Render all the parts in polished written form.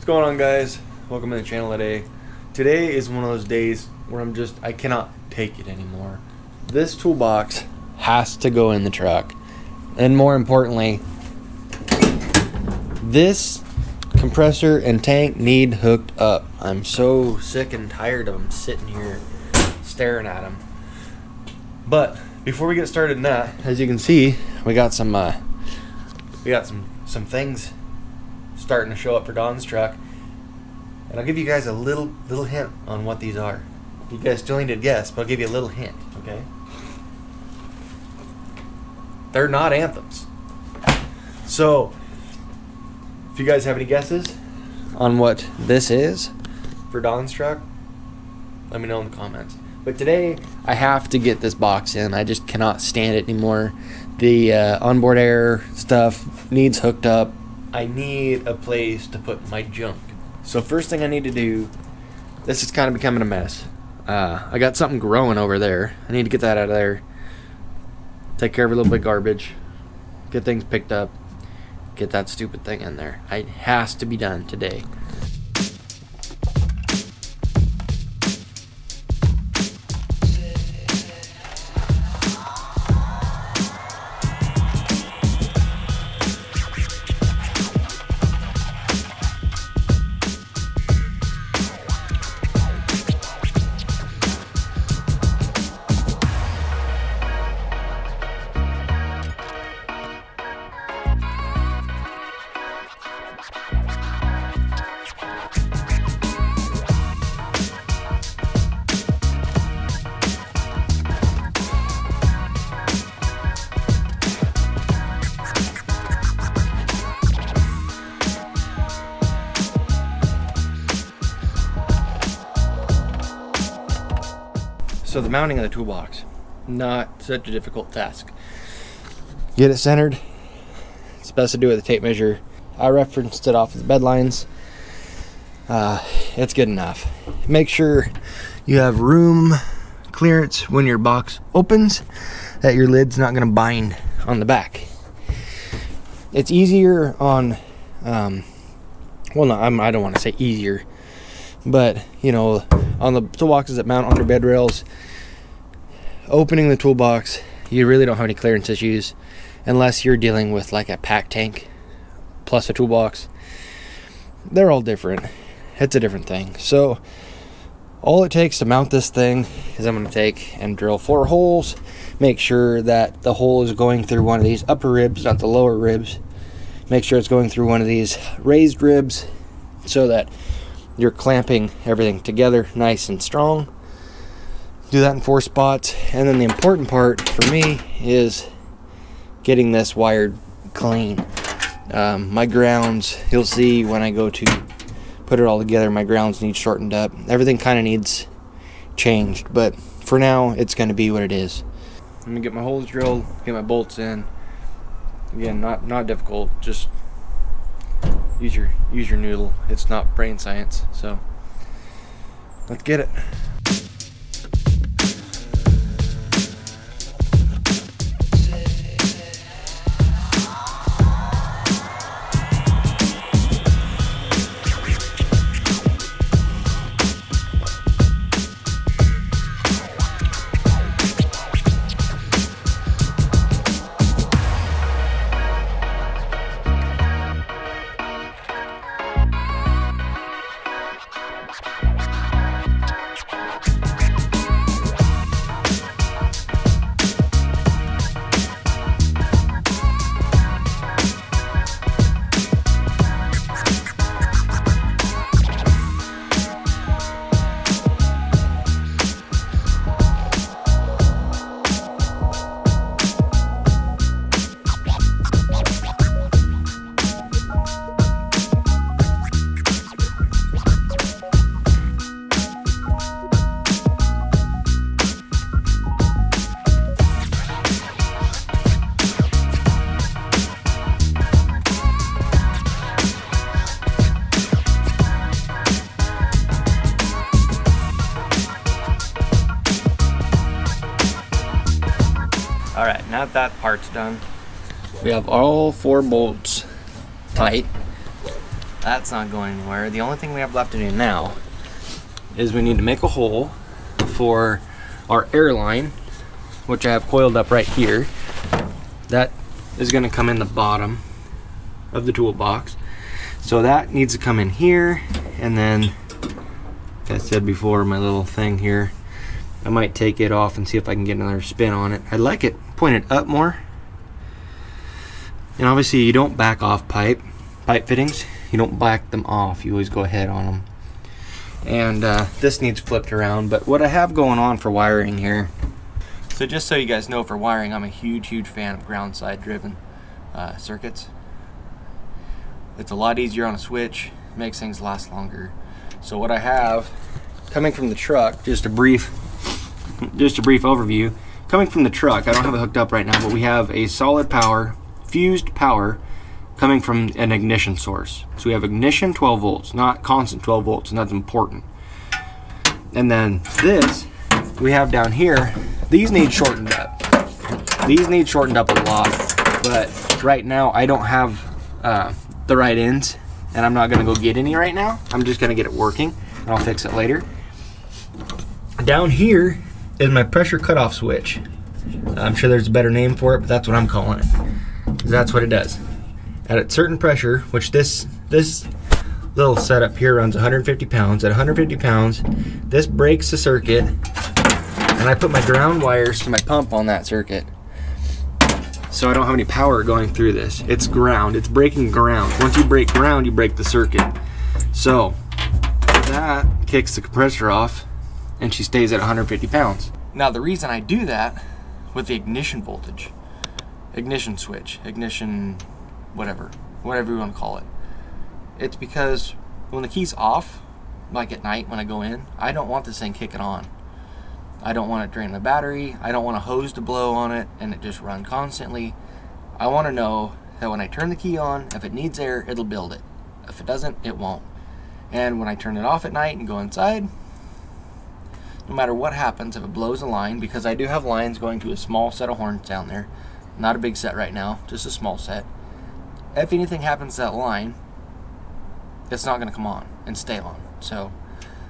What's going on, guys? Welcome to the channel today. Today is one of those days where I cannot take it anymore. This toolbox has to go in the truck. And more importantly, this compressor and tank need hooked up. I'm so sick and tired of them sitting here staring at them. But before we get started in that, as you can see, we got some things starting to show up for Don's truck, and I'll give you guys a little hint on what these are. You guys still need to guess, but I'll give you a little hint. Okay? They're not anthems. So, if you guys have any guesses on what this is for Don's truck, let me know in the comments. But today, I have to get this box in. I just cannot stand it anymore. The onboard air stuff needs hooked up. I need a place to put my junk. So first thing I need to do, this is kind of becoming a mess. I got something growing over there. I need to get that out of there. Take care of a little bit of garbage. Get things picked up. Get that stupid thing in there. It has to be done today. So the mounting of the toolbox, not such a difficult task. Get it centered. It's best to do it with a tape measure. I referenced it off of the bed lines. It's good enough. Make sure you have room clearance when your box opens, that your lid's not going to bind on the back. It's easier on, well, no, I don't want to say easier, but you know, on the toolboxes that mount under bed rails, opening the toolbox, you really don't have any clearance issues unless you're dealing with like a pack tank plus a toolbox. They're all different. It's a different thing. So all it takes to mount this thing is I'm going to take and drill 4 holes. Make sure that the hole is going through one of these upper ribs, not the lower ribs. Make sure it's going through one of these raised ribs so that you're clamping everything together nice and strong. Do that in 4 spots, and then the important part for me is getting this wired clean. My grounds, you'll see when I go to put it all together, my grounds need shortened up. Everything kind of needs changed, but for now it's going to be what it is. Let me get my holes drilled, get my bolts in. Again, not difficult, just use your noodle. It's not brain science, so let's get it. Alright, now that part's done, we have all 4 bolts tight. That's not going anywhere. The only thing we have left to do now is we need to make a hole for our air line, which I have coiled up right here. That is going to come in the bottom of the toolbox. So that needs to come in here, and then, like I said before, my little thing here, I might take it off and see if I can get another spin on it. I'd like it pointed up more. And obviously you don't back off pipe fittings. You don't back them off. You always go ahead on them. And this needs flipped around. But what I have going on for wiring here, so just so you guys know, for wiring, I'm a huge fan of ground side driven circuits. It's a lot easier on a switch, makes things last longer. So what I have coming from the truck, just a brief overview. Coming from the truck, I don't have it hooked up right now, but we have a solid power, fused power coming from an ignition source. So we have ignition 12 volts, not constant 12 volts, and that's important. And then this we have down here, these need shortened up. These need shortened up a lot, but right now I don't have the right ends, and I'm not gonna go get any right now. I'm just gonna get it working, and I'll fix it later. Down here is my pressure cutoff switch. I'm sure there's a better name for it, but that's what I'm calling it. That's what it does. At a certain pressure, which this little setup here runs 150 pounds. At 150 pounds, this breaks the circuit, and I put my ground wires to my pump on that circuit. So I don't have any power going through this. It's ground, it's breaking ground. Once you break ground, you break the circuit. So that kicks the compressor off, and she stays at 150 pounds. Now the reason I do that with the ignition voltage, ignition switch, ignition whatever you want to call it, it's because when the key's off, like at night when I go in, I don't want this thing kicking on. I don't want it drain my battery. I don't want a hose to blow on it and it just run constantly. I want to know that when I turn the key on, if it needs air, it'll build it. If it doesn't, it won't. And when I turn it off at night and go inside, no matter what happens, if it blows a line, because I do have lines going to a small set of horns down there, not a big set right now, just a small set. If anything happens to that line, it's not going to come on and stay on. So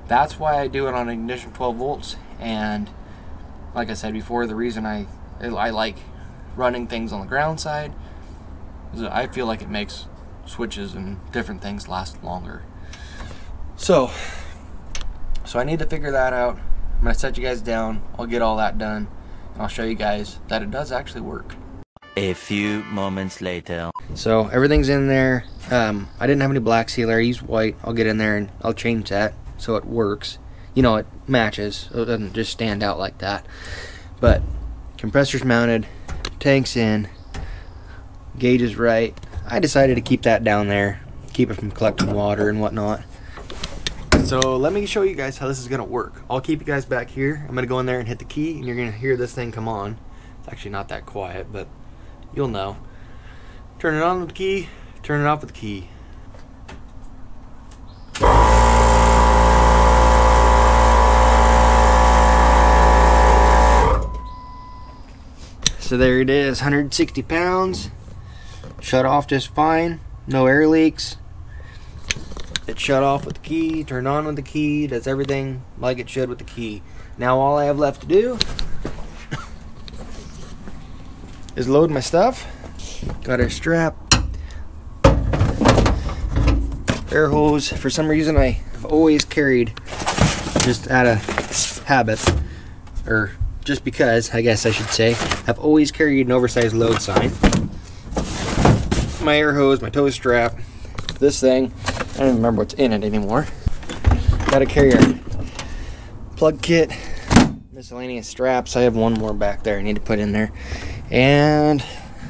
that's why I do it on ignition 12 volts. And like I said before, the reason I like running things on the ground side is that I feel like it makes switches and different things last longer. So I need to figure that out. I'm going to set you guys down. I'll get all that done, and I'll show you guys that it does actually work. A few moments later. So everything's in there. I didn't have any black sealer. I used white. I'll get in there and I'll change that so it works. You know, it matches. So it doesn't just stand out like that. But compressor's mounted, tank's in, gauge is right. I decided to keep that down there, keep it from collecting water and whatnot. So let me show you guys how this is gonna work. I'll keep you guys back here. I'm gonna go in there and hit the key, and you're gonna hear this thing come on. It's actually not that quiet, but you'll know. Turn it on with the key, turn it off with the key. So there it is, 160 pounds. Shut off just fine, no air leaks. It shut off with the key, turned on with the key, does everything like it should with the key. Now all I have left to do is load my stuff. Got our strap, air hose. For some reason I've always carried, just out of habit, or just because, I guess I should say, I've always carried an oversized load sign. My air hose, my tow strap, this thing, I don't even remember what's in it anymore. Gotta carry our plug kit, miscellaneous straps. I have one more back there I need to put in there. And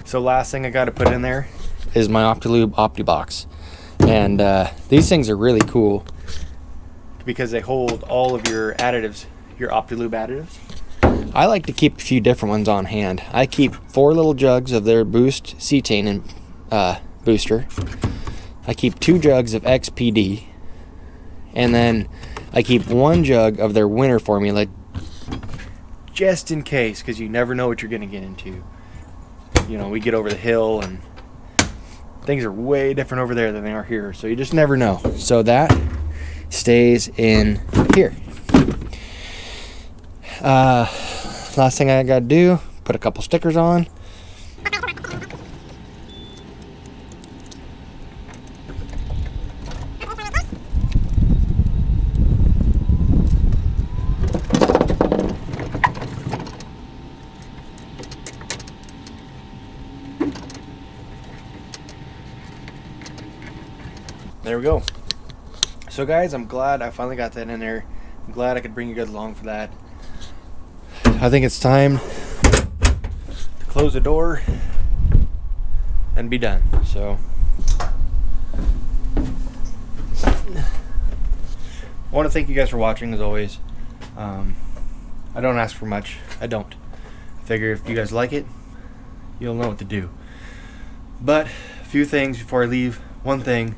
so last thing I gotta put in there is my OPTI-LUBE Opti box. And these things are really cool because they hold all of your additives, your OPTI-LUBE additives. I like to keep a few different ones on hand. I keep 4 little jugs of their Boost cetane and booster. I keep 2 jugs of XPD, and then I keep 1 jug of their winter formula, just in case, because you never know what you're going to get into. You know, we get over the hill and things are way different over there than they are here, so you just never know. So that stays in here. Last thing I gotta do, put a couple stickers on. There we go. So guys, I'm glad I finally got that in there. I'm glad I could bring you guys along for that. I think it's time to close the door and be done. So I want to thank you guys for watching as always. I don't ask for much. I don't. I figure if you guys like it, you'll know what to do. But a few things before I leave. One thing.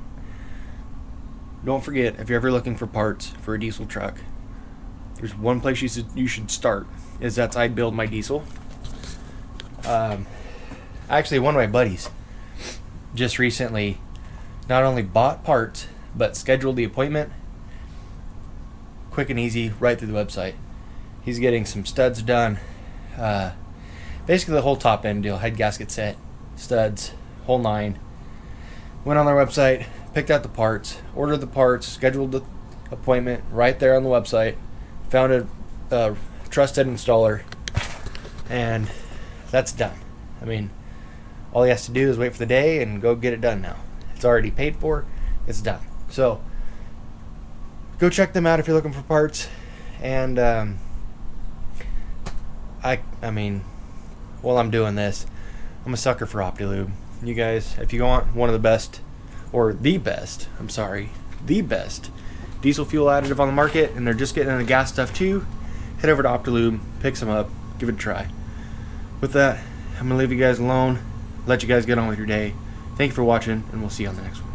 Don't forget, if you're ever looking for parts for a diesel truck, there's one place you should start. That's IBUILDMYDIESEL. Actually, one of my buddies just recently not only bought parts, but scheduled the appointment. Quick and easy, right through the website. He's getting some studs done. Basically the whole top end deal. Head gasket set, studs, whole nine. Went on their website, picked out the parts, ordered the parts, scheduled the appointment right there on the website, found a trusted installer, and that's done. I mean, all he has to do is wait for the day and go get it done now. It's already paid for, it's done. So go check them out if you're looking for parts. And I mean, while I'm doing this, I'm a sucker for OPTI-LUBE. You guys, if you want one of the best, or the best, I'm sorry, the best diesel fuel additive on the market, and they're just getting into gas stuff too, head over to OPTI-LUBE, pick some up, give it a try. With that, I'm gonna leave you guys alone, let you guys get on with your day. Thank you for watching, and we'll see you on the next one.